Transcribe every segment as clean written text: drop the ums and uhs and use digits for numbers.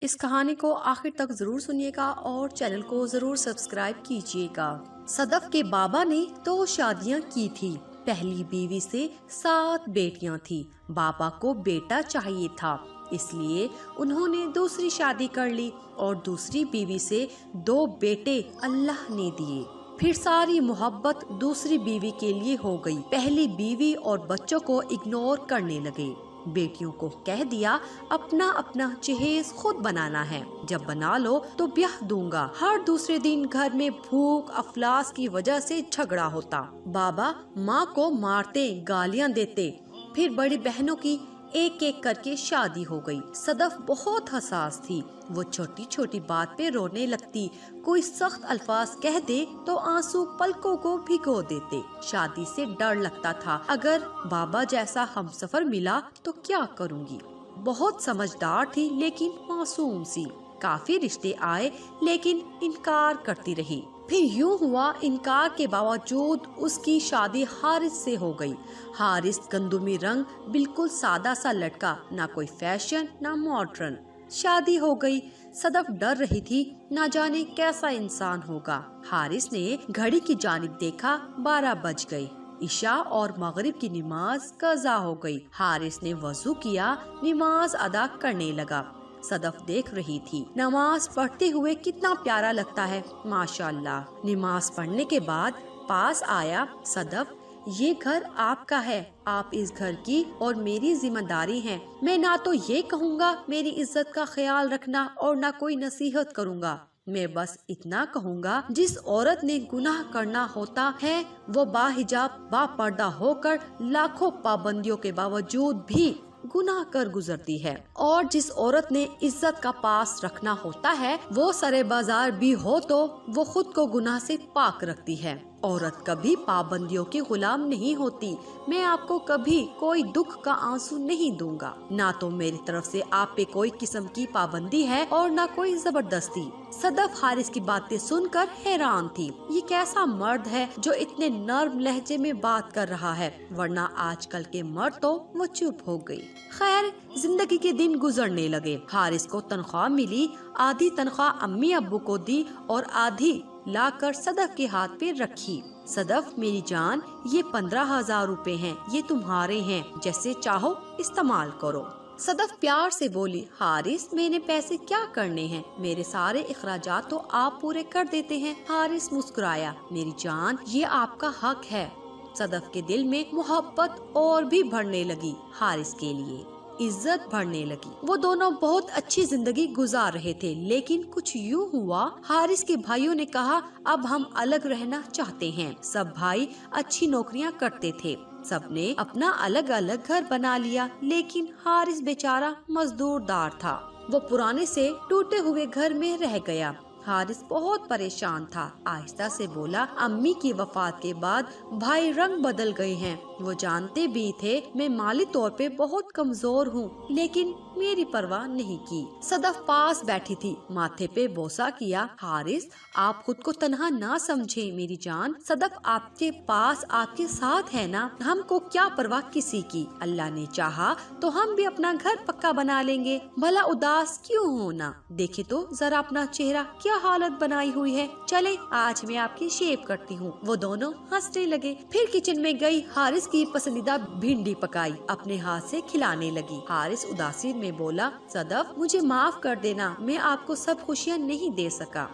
اس کہانی کو آخر تک ضرور سنیے گا اور چینل کو ضرور سبسکرائب کیجیے گا۔ صدف کے بابا نے 2 شادیاں کی تھی۔ پہلی بیوی سے 7 بیٹیاں تھی۔ بابا کو بیٹا چاہیے تھا، اس لیے انہوں نے دوسری شادی کر لی اور دوسری بیوی سے 2 بیٹے اللہ نے دیے۔ پھر ساری محبت دوسری بیوی کے لیے ہو گئی۔ پہلی بیوی اور بچوں کو اگنور کرنے لگے۔ بیٹیوں کو کہہ دیا اپنا اپنا جہیز خود بنانا ہے، جب بنا لو تو بیاہ دوں گا۔ ہر دوسرے دن گھر میں بھوک افلاس کی وجہ سے جھگڑا ہوتا۔ بابا ماں کو مارتے، گالیاں دیتے۔ پھر بڑی بہنوں کی ایک ایک کر کے شادی ہو گئی۔ صدف بہت حساس تھی، وہ چھوٹی چھوٹی بات پہ رونے لگتی۔ کوئی سخت الفاظ کہہ دے تو آنسو پلکوں کو بھگو دیتے۔ شادی سے ڈر لگتا تھا، اگر بابا جیسا ہمسفر ملا تو کیا کروں گی۔ بہت سمجھدار تھی لیکن معصوم سی۔ کافی رشتے آئے لیکن انکار کرتی رہی۔ پھر یوں ہوا، انکار کے باوجود اس کی شادی حارث سے ہو گئی۔ حارث گندمی رنگ، بالکل سادہ سا لڑکا، نہ کوئی فیشن نہ ماڈرن۔ شادی ہو گئی۔ صدف ڈر رہی تھی، نہ جانے کیسا انسان ہوگا۔ حارث نے گھڑی کی جانب دیکھا، 12 بج گئے۔ عشاء اور مغرب کی نماز قضا ہو گئی۔ حارث نے وضو کیا، نماز ادا کرنے لگا۔ صدف دیکھ رہی تھی، نماز پڑھتے ہوئے کتنا پیارا لگتا ہے، ماشاءاللہ۔ نماز پڑھنے کے بعد پاس آیا، صدف یہ گھر آپ کا ہے، آپ اس گھر کی اور میری ذمہ داری ہے۔ میں نہ تو یہ کہوں گا میری عزت کا خیال رکھنا اور نہ کوئی نصیحت کروں گا، میں بس اتنا کہوں گا، جس عورت نے گناہ کرنا ہوتا ہے وہ باحجاب با پردہ ہو کر لاکھوں پابندیوں کے باوجود بھی گناہ کر گزرتی ہے، اور جس عورت نے عزت کا پاس رکھنا ہوتا ہے وہ سرے بازار بھی ہو تو وہ خود کو گناہ سے پاک رکھتی ہے۔ عورت کبھی پابندیوں کی غلام نہیں ہوتی۔ میں آپ کو کبھی کوئی دکھ کا آنسو نہیں دوں گا، نہ تو میری طرف سے آپ پہ کوئی قسم کی پابندی ہے اور نہ کوئی زبردستی۔ صدف حارث کی باتیں سن کر حیران تھی، یہ کیسا مرد ہے جو اتنے نرم لہجے میں بات کر رہا ہے، ورنہ آج کل کے مرد تو وہ چپ ہو گئی۔ خیر، زندگی کے دن گزرنے لگے۔ حارث کو تنخواہ ملی، آدھی تنخواہ امی ابو کو دی اور آدھی لا کر صدف کے ہاتھ پہ رکھی۔ صدف میری جان، یہ 15,000 روپے ہیں، یہ تمہارے ہیں، جیسے چاہو استعمال کرو۔ صدف پیار سے بولی، حارث میں نے پیسے کیا کرنے ہیں، میرے سارے اخراجات تو آپ پورے کر دیتے ہیں۔ حارث مسکرایا، میری جان یہ آپ کا حق ہے۔ صدف کے دل میں محبت اور بھی بڑھنے لگی، حارث کے لیے عزت بڑھنے لگی۔ وہ دونوں بہت اچھی زندگی گزار رہے تھے، لیکن کچھ یوں ہوا، حارث کے بھائیوں نے کہا اب ہم الگ رہنا چاہتے ہیں۔ سب بھائی اچھی نوکریاں کرتے تھے، سب نے اپنا الگ الگ گھر بنا لیا، لیکن حارث بیچارہ مزدور دار تھا، وہ پرانے سے ٹوٹے ہوئے گھر میں رہ گیا۔ حارث بہت پریشان تھا، آہستہ سے بولا، امی کی وفات کے بعد بھائی رنگ بدل گئے ہیں، وہ جانتے بھی تھے میں مالی طور پہ بہت کمزور ہوں، لیکن میری پرواہ نہیں کی۔ صدف پاس بیٹھی تھی، ماتھے پہ بوسہ کیا، حارث آپ خود کو تنہا نہ سمجھے میری جان، صدف آپ کے پاس آپ کے ساتھ ہے نا، ہم کو کیا پرواہ کسی کی، اللہ نے چاہا تو ہم بھی اپنا گھر پکا بنا لیں گے، بھلا اداس کیوں ہونا، دیکھے تو ذرا اپنا چہرہ کیا حالت بنائی ہوئی ہے، چلے آج میں آپ کی شیپ کرتی ہوں۔ وہ دونوں ہنسنے لگے۔ پھر کچن میں گئی، حارث کی پسندیدہ بھنڈی پکائی، اپنے ہاتھ سے کھلانے لگی۔ حارث اداسی میں بولا، صدف مجھے معاف کر دینا، میں آپ کو سب خوشیاں نہیں دے سکا۔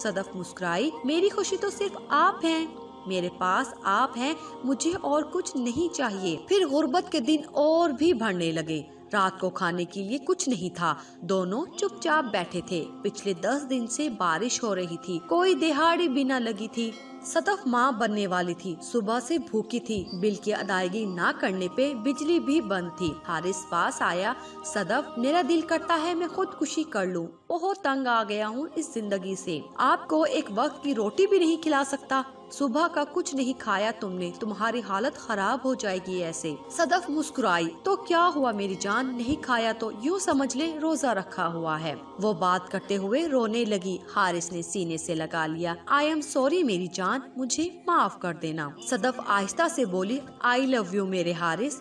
صدف مسکرائی، میری خوشی تو صرف آپ ہیں، میرے پاس آپ ہیں، مجھے اور کچھ نہیں چاہیے۔ پھر غربت کے دن اور بھی بڑھنے لگے۔ رات کو کھانے کے لیے کچھ نہیں تھا، دونوں چپ چاپ بیٹھے تھے۔ پچھلے 10 دن سے بارش ہو رہی تھی، کوئی دہاڑی بھی نہ لگی تھی۔ صدف ماں بننے والی تھی، صبح سے بھوکی تھی، بل کی ادائیگی نہ کرنے پہ بجلی بھی بند تھی۔ حارث پاس آیا، صدف میرا دل کرتا ہے میں خودکشی کر لوں، بہت تنگ آ گیا ہوں اس زندگی سے، آپ کو ایک وقت کی روٹی بھی نہیں کھلا سکتا، صبح کا کچھ نہیں کھایا تم نے، تمہاری حالت خراب ہو جائے گی ایسے۔ صدف مسکرائی، تو کیا ہوا میری جان، نہیں کھایا تو یوں سمجھ لے روزہ رکھا ہوا ہے۔ وہ بات کرتے ہوئے رونے لگی۔ حارث نے سینے سے لگا لیا، آئی ایم سوری میری جان، مجھے معاف کر دینا۔ صدف آہستہ سے بولی، آئی لو یو میرے حارث،